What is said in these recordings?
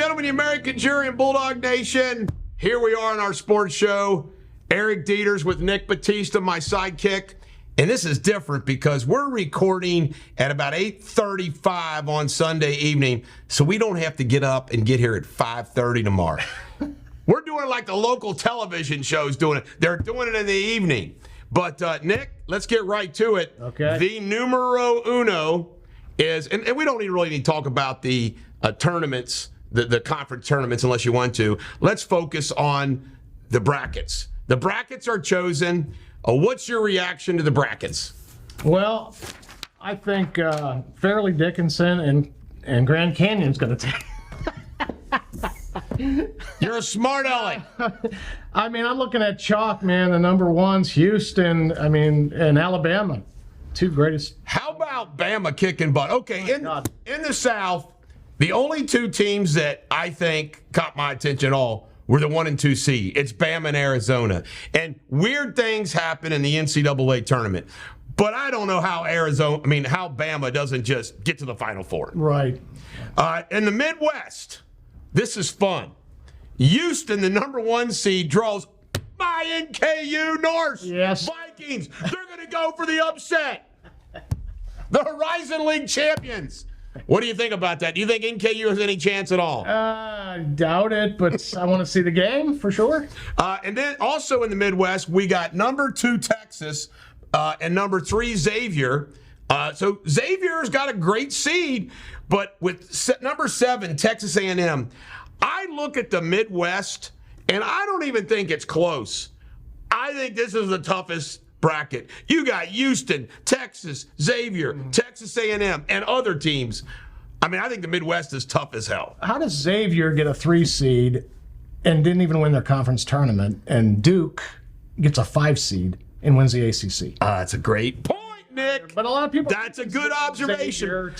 gentlemen, the American jury and Bulldog Nation, here we are on our sports show. Eric Deters with Nick Batista, my sidekick. And this is different because we're recording at about 8:35 on Sunday evening, so we don't have to get up and get here at 5:30 tomorrow. We're doing it like the local television shows doing it. They're doing it in the evening. But, Nick, let's get right to it. Okay. The numero uno is, and we don't really need to talk about the tournaments, the conference tournaments unless you want to. Let's focus on the brackets. The brackets are chosen. What's your reaction to the brackets? Well, I think Fairleigh Dickinson and Grand Canyon's going to take. You're a smart aleck. I mean, I'm looking at chalk, man. The number one's Houston. And Alabama, two greatest. How about Bama kicking butt? Okay, in the South, the only two teams that I think caught my attention at all were the 1 and 2 seed. It's Bama and Arizona. And weird things happen in the NCAA tournament. But I don't know how how Bama doesn't just get to the Final Four. Right. In the Midwest, this is fun. Houston, the number 1 seed, draws my NKU Norse. Yes. Vikings. They're going to go for the upset. The Horizon League champions. What do you think about that? Do you think NKU has any chance at all? I doubt it, but I want to see the game for sure. And then also in the Midwest, we got number 2 Texas and number 3 Xavier. So Xavier's got a great seed, but with number 7 Texas A&M, I look at the Midwest and I don't even think it's close. I think this is the toughest bracket. You got Houston, Texas, Xavier, Texas A&M, and other teams. I think the Midwest is tough as hell. How does Xavier get a 3 seed and didn't even win their conference tournament, and Duke gets a 5 seed and wins the ACC? That's a great point, Nick. But a lot of people. That's a good observation.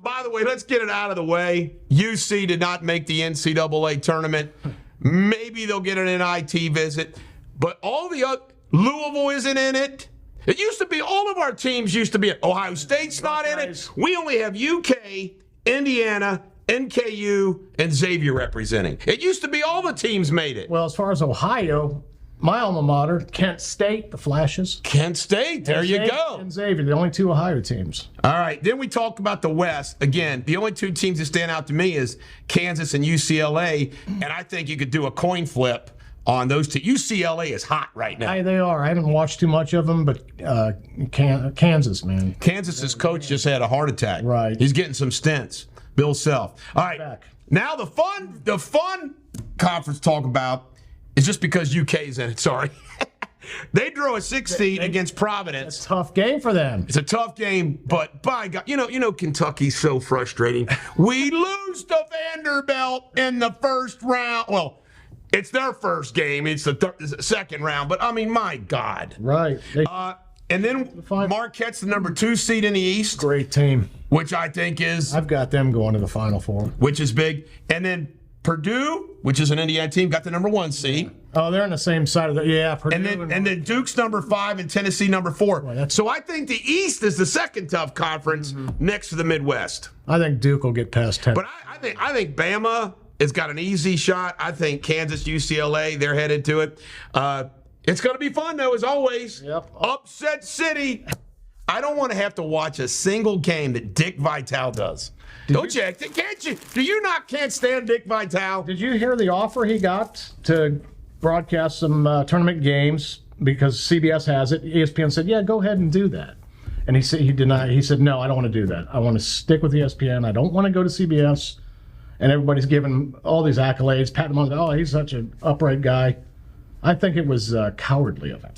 By the way, let's get it out of the way. UC did not make the NCAA tournament. Maybe they'll get an NIT visit, but all the other. Louisville isn't in it. It used to be all of our teams used to be in. Ohio State's not in it. We only have UK, Indiana, NKU, and Xavier representing. It used to be all the teams made it. Well, as far as Ohio, my alma mater, Kent State, the Flashes. Kent State, there you go. And Xavier, the only 2 Ohio teams. All right, then we talk about the West. Again, the only 2 teams that stand out to me is Kansas and UCLA, and I think you could do a coin flip on those two. UCLA is hot right now. They are. I haven't watched too much of them, but Kansas, man. Kansas's coach just had a heart attack. Right. He's getting some stents. Bill Self. All right. Back. Now the fun conference talk about is just because UK's in it. Sorry. They drew a 6 seed against Providence. It's a tough game for them. It's a tough game, but by God, you know Kentucky's so frustrating. We lose to Vanderbilt in the first round. Well, it's their first game. It's the second round. But, my God. Right. And then Marquette's the number 2 seed in the East. Great team. Which I think is. I've got them going to the Final Four. Which is big. And then Purdue, which is an Indiana team, got the number 1 seed. Oh, they're on the same side of the. Yeah, Purdue. And then Duke's number 5 and Tennessee number 4. Boy, so I think the East is the second tough conference next to the Midwest. I think Duke will get past 10. But I think Bama has got an easy shot. I think Kansas, UCLA, they're headed to it. It's going to be fun, though, as always. Yep. Upset City. I don't want to have to watch a single game that Dick Vitale does. Can't you? Do you can't stand Dick Vitale? Did you hear the offer he got to broadcast some tournament games because CBS has it? ESPN said, yeah, go ahead and do that. And he denied. He said, no, I don't want to do that. I want to stick with ESPN. I don't want to go to CBS. And everybody's giving all these accolades, patting him on the, he's such an upright guy. I think it was cowardly of him,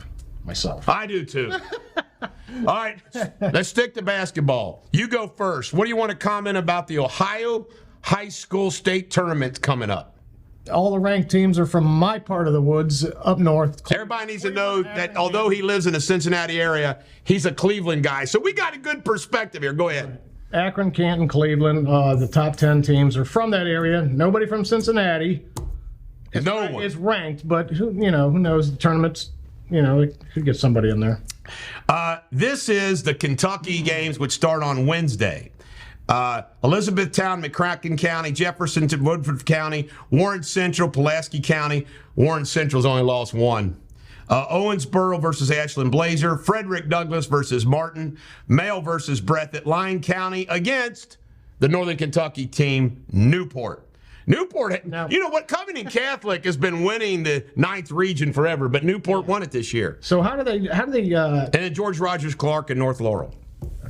myself. I do too. All right, let's stick to basketball. You go first. What do you want to comment about the Ohio High School State Tournament coming up? All the ranked teams are from my part of the woods up north. Everybody needs to know that although he lives in the Cincinnati area, he's a Cleveland guy. So we got a good perspective here. Go ahead. Akron, Canton, Cleveland, the top 10 teams are from that area. Nobody from Cincinnati. No one is ranked, but who knows? The tournaments, it could get somebody in there. This is the Kentucky games, which start on Wednesday. Elizabethtown, McCracken County, Jefferson to Woodford County, Warren Central, Pulaski County. Warren Central's only lost one. Owensboro versus Ashland Blazer, Frederick Douglass versus Martin, Mail versus Breathitt, Lyon County against the Northern Kentucky team, Newport. Newport, you know what? Covington Catholic has been winning the 9th region forever, but Newport won it this year. So how do they? And then George Rogers Clark and North Laurel.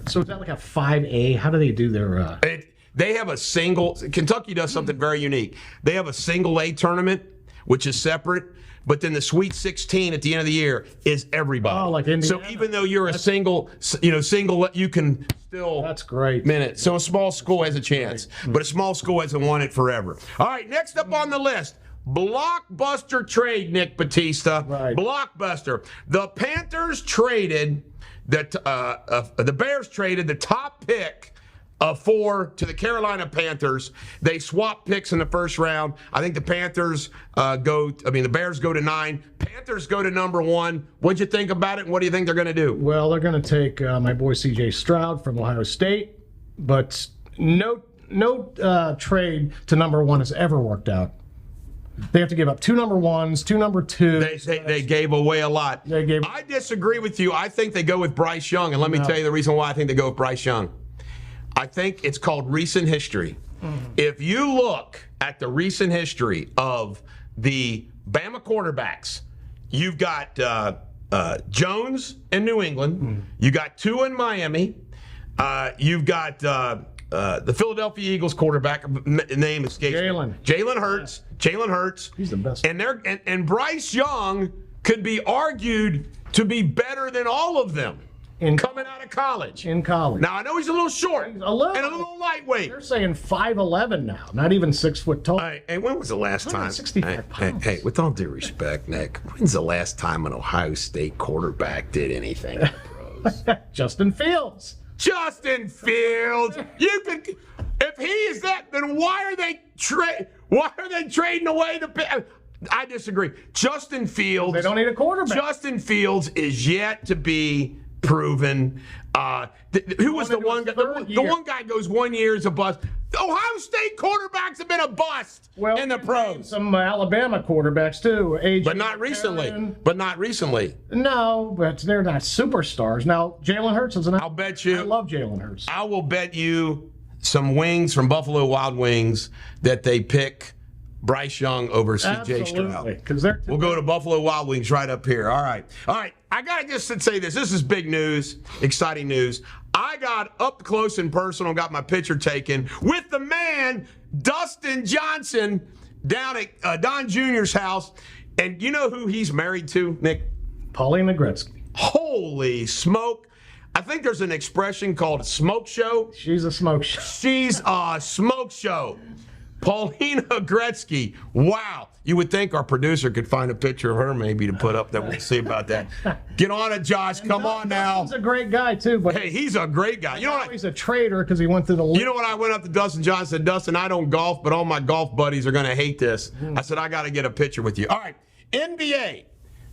So is that like a 5A? How do they do their? They have a single. Kentucky does something very unique. They have a single A tournament, which is separate. But then the Sweet 16 at the end of the year is everybody. Oh, like Indiana. So even though you're a single, you can still. That's great. Minute. So a small school has a chance, but a small school hasn't won it forever. All right, next up on the list, blockbuster trade, Nick Batista. Right. Blockbuster. The Panthers traded the Bears traded the top pick of 4 to the Carolina Panthers. They swapped picks in the first round. I think the Bears go to 9. Panthers go to number 1. What'd you think about it, and what do you think they're going to do? Well, they're going to take my boy C.J. Stroud from Ohio State, but no trade to number 1 has ever worked out. They have to give up 2 number 1s, 2 number 2s. They gave away a lot. I disagree with you. I think they go with Bryce Young, and let me tell you the reason why I think they go with Bryce Young. I think it's called recent history. If you look at the recent history of the Bama quarterbacks, you've got Jones in New England. You got Tua in Miami. You've got the Philadelphia Eagles quarterback, name escapes me. Jalen Hurts. Jalen Hurts. He's the best. And Bryce Young could be argued to be better than all of them. Coming out of college. In college. Now, I know he's a little short and a little lightweight. They're saying 5'11" now, not even 6 foot tall. Hey, when was the last time? 65 pounds. Hey, with all due respect, Nick, when's the last time an Ohio State quarterback did anything in the pros? Justin Fields. Justin Fields. If he is that, then why are they trading away the? I disagree. Justin Fields. They don't need a quarterback. Justin Fields is yet to be proven. Who was the one guy? The one guy goes 1 year as a bust. Ohio State quarterbacks have been a bust in the pros. Some Alabama quarterbacks too. But not recently. No, but they're not superstars. Now Jalen Hurts is I'll bet you. I love Jalen Hurts. I will bet you some wings from Buffalo Wild Wings that they pick Bryce Young over C.J. Stroud. We'll go to Buffalo Wild Wings right up here. All right. I got to just say this. This is big news, exciting news. I got up close and personal, got my picture taken with the man, Dustin Johnson, down at Don Jr.'s house. And you know who he's married to, Nick? Paulina Gretzky. Holy smoke. I think there's an expression called smoke show. She's a smoke show. She's a smoke show. Paulina Gretzky. Wow. You would think our producer could find a picture of her maybe to put up. That we'll see about that. Get on it, Josh. Come on now. He's a great guy, too. But hey, he's a great guy. You know what? He's a traitor because he went through the league. You know what? I went up to Dustin Johnson and said, Dustin, I don't golf, but all my golf buddies are going to hate this. I said, I got to get a picture with you. All right. NBA.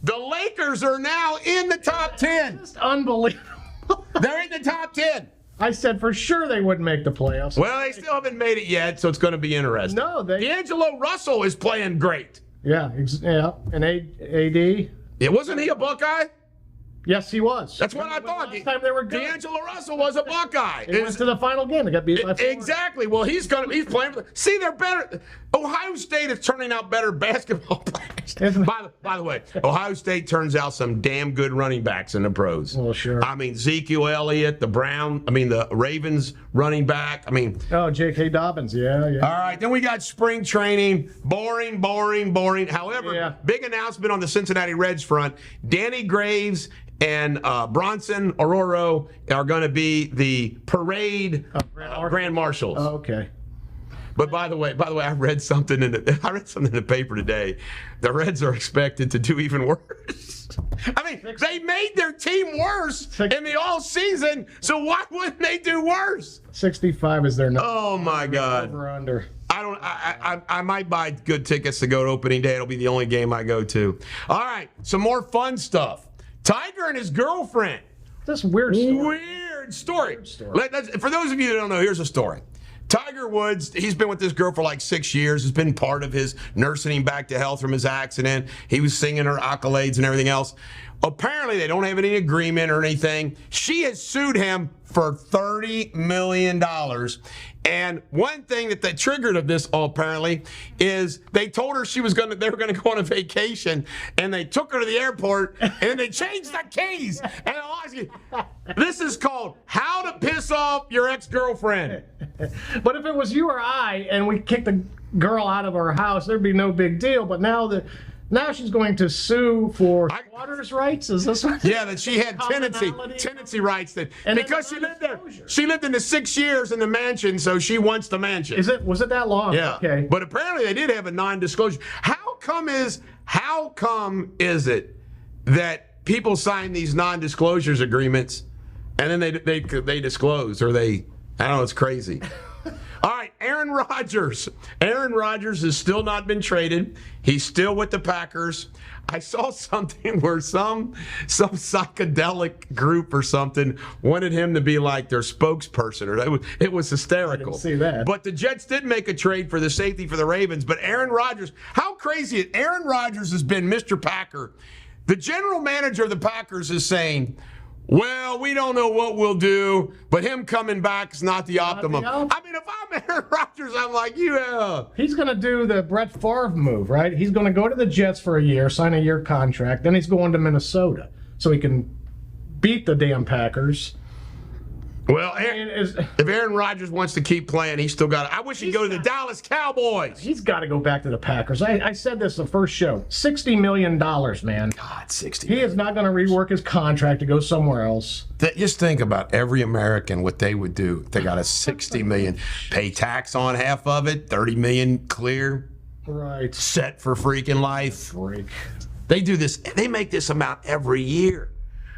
The Lakers are now in the top 10. Just unbelievable. They're in the top 10. I said for sure they wouldn't make the playoffs. Well, they still haven't made it yet, so it's going to be interesting. No, D'Angelo Russell is playing great. Yeah. And AD. Wasn't he a Buckeye? Yes, he was. That's what I thought. Last time they were good. D'Angelo Russell was a Buckeye. He went to the final game. They got beat by 4. Exactly. Well, he's playing. See, they're better. Ohio State is turning out better basketball players. By the way, Ohio State turns out some damn good running backs in the pros. Well, sure. I mean, Ezekiel Elliott, the Ravens running back. Oh, J.K. Dobbins. Yeah. All right. Then we got spring training. Boring. However, big announcement on the Cincinnati Reds front. Danny Graves and Bronson Ororo are going to be the parade grand marshals. Oh, okay. But by the way, I read something in the paper today. The Reds are expected to do even worse. They made their team worse in the all season, so why wouldn't they do worse? 65 is their number. Oh my God. Over under. I might buy good tickets to go to opening day. It'll be the only game I go to. All right, some more fun stuff. Tiger and his girlfriend. This weird story. Weird third story. For those of you that don't know, here's a story. Tiger Woods, he's been with this girl for like 6 years. It's been part of his nursing him back to health from his accident. He was singing her accolades and everything else. Apparently, they don't have any agreement or anything. She has sued him for $30 million. And one thing that they triggered of this, apparently, is they told her they were going to go on a vacation, and they took her to the airport, and then they changed the keys. And I'll ask you, this is called How to Piss Off Your Ex-Girlfriend. But if it was you or I, and we kicked the girl out of our house, there'd be no big deal. But now she's going to sue for squatters' rights. Is this what? Yeah, that she had tenancy rights because she lived there. She lived in the 6 years in the mansion, so she wants the mansion. Was it that long? Yeah. Okay. But apparently they did have a non-disclosure. How come is it that people sign these non-disclosures agreements and then they disclose, or I don't know, it's crazy. All right, Aaron Rodgers. Aaron Rodgers has still not been traded. He's still with the Packers. I saw something where some psychedelic group or something wanted him to be like their spokesperson, or it was hysterical. I didn't see that. But the Jets did make a trade for the safety for the Ravens. But Aaron Rodgers, how crazy is Aaron Rodgers has been Mr. Packer. The general manager of the Packers is saying, well, we don't know what we'll do, but him coming back is not the optimum. I mean, if I'm Aaron Rodgers, I'm like, yeah. He's going to do the Brett Favre move, right? He's going to go to the Jets for a year, sign a year contract, then he's going to Minnesota so he can beat the damn Packers. Well, if Aaron Rodgers wants to keep playing, he's still got it. I wish he'd go to the Dallas Cowboys. He's got to go back to the Packers. I said this the first show. $60 million, man. God, 60. He is not going to rework his contract to go somewhere else. Just think about every American, what they would do. They got a $60 million, pay tax on half of it, $30 million clear. Right. Set for freaking life. Freak. They do this. They make this amount every year.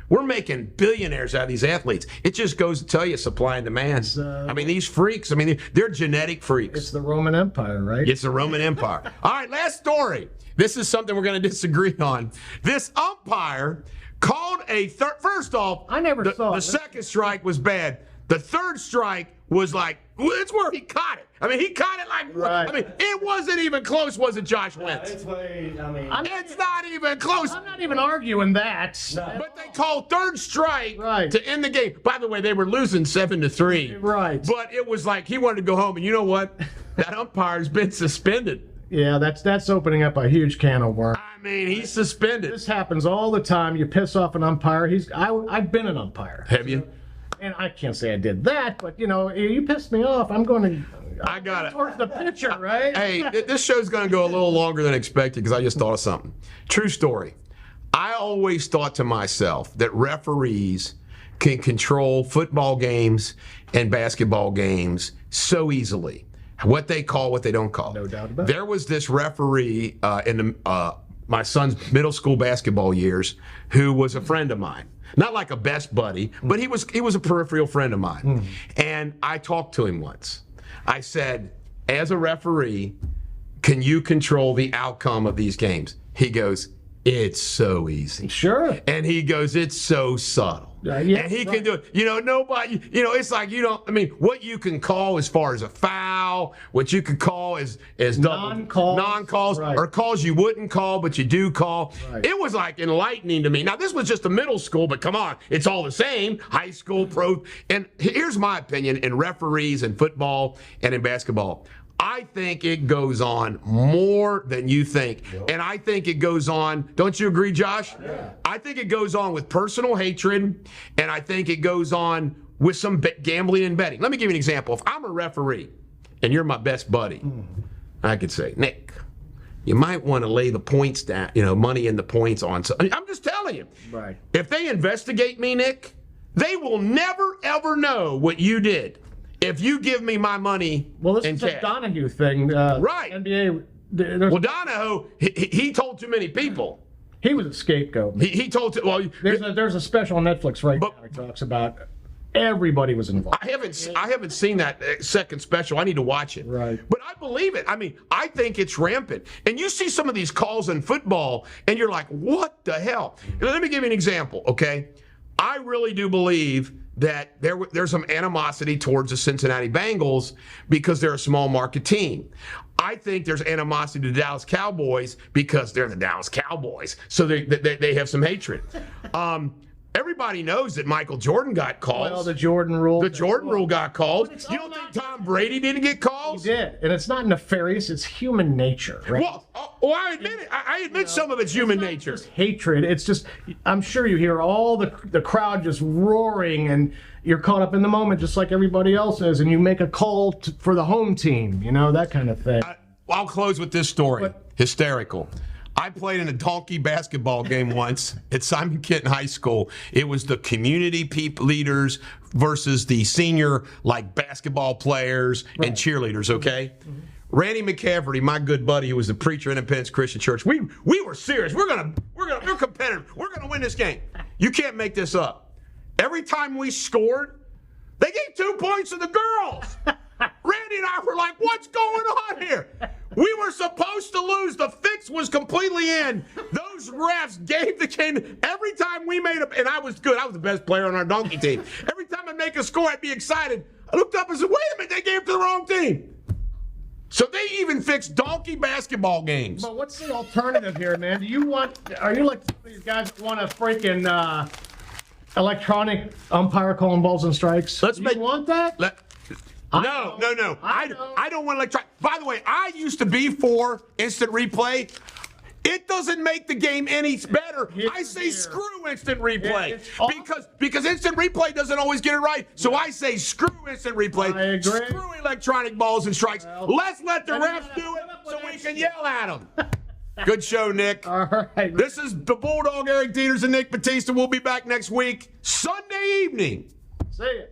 We're making billionaires out of these athletes. It just goes to tell you supply and demand. I mean, these freaks, they're genetic freaks. It's the Roman Empire, right? It's the Roman Empire. All right, last story. This is something we're going to disagree on. This umpire called first off, I never saw the it. second strike was bad. The third strike was like, it's where he caught it. He caught it like, right. It wasn't even close, was it, Josh Wentz? It's not even close. I'm not even arguing that. No. But they called third strike Right. to end the game. By the way, they were losing 7-3. Right. But it was like he wanted to go home. And you know what? That umpire's been suspended. Yeah, that's opening up a huge can of worms. He's suspended. This happens all the time. You piss off an umpire. I've been an umpire. Have you? And I can't say I did that, but you pissed me off. I'm going to. I got it. Towards the pitcher, right? Hey, this show's going to go a little longer than expected because I just thought of something. True story. I always thought to myself that referees can control football games and basketball games so easily. What they call, what they don't call. No doubt about it. There was this referee in my son's middle school basketball years who was a friend of mine. Not like a best buddy, but he was a peripheral friend of mine. And I talked to him once. I said, as a referee, can you control the outcome of these games? He goes, it's so easy. Sure. And he goes, it's so subtle. Yeah, and he can do it. Nobody, it's like what you can call as far as a foul, what you could call as non-calls, right. or calls you wouldn't call, but you do call. Right. It was like enlightening to me. Now, this was just a middle school, but come on, it's all the same. High school, pro. And here's my opinion in referees in football and in basketball. I think it goes on more than you think. And I think it goes on, don't you agree, Josh? Yeah. I think it goes on with personal hatred, and I think it goes on with some gambling and betting. Let me give you an example. If I'm a referee and you're my best buddy, I could say, Nick, you might want to lay the points down, money in the points on. So I'm just telling you. Right. If they investigate me, Nick, they will never, ever know what you did. If you give me my money Well, this in is cash. a Donahue thing. Right. NBA. Well, Donahoe, he told too many people. He was a scapegoat. He told There's a special on Netflix right now that talks about everybody was involved. I haven't seen that second special. I need to watch it. Right. But I believe it. I think it's rampant. And you see some of these calls in football, and you're like, what the hell? Let me give you an example, okay? I really do believe that there's some animosity towards the Cincinnati Bengals because they're a small market team. I think there's animosity to the Dallas Cowboys because they're the Dallas Cowboys. So they have some hatred. Everybody knows that Michael Jordan got calls. Well, the Jordan rule. The Jordan rule got called. You don't think Tom Brady didn't get calls? He did. And it's not nefarious. It's human nature, right? Well, I admit it. I admit some of it's human nature. It's hatred. It's just, I'm sure you hear all the crowd just roaring, and you're caught up in the moment just like everybody else is, and you make a call for the home team, that kind of thing. I'll close with this story. Hysterical. I played in a donkey basketball game once at Simon Kenton High School. It was the community leaders versus the senior basketball players and cheerleaders, okay? Mm-hmm. Randy McCafferty, my good buddy, who was the preacher at Independence Christian Church, we were serious. We're competitive. We're gonna win this game. You can't make this up. Every time we scored, they gave 2 points to the girls. Randy and I were like, what's going on here? We were supposed to lose. The fix was completely in. Those refs gave the game. Every time we made and I was good. I was the best player on our donkey team. Every time I'd make a score, I'd be excited. I looked up and said, wait a minute, they gave it to the wrong team. So they even fixed donkey basketball games. But what's the alternative here, man? Are you like some of these guys that want a freaking electronic umpire calling balls and strikes? You want that? No. I don't want electronic. By the way, I used to be for instant replay. It doesn't make the game any better. I say screw instant replay because instant replay doesn't always get it right. So I say screw instant replay. I agree. Screw electronic balls and strikes. Let's let the refs do it so we can yell at them. Good show, Nick. All right. This is the Bulldog, Eric Deters, and Nick Batista. We'll be back next week, Sunday evening. See ya.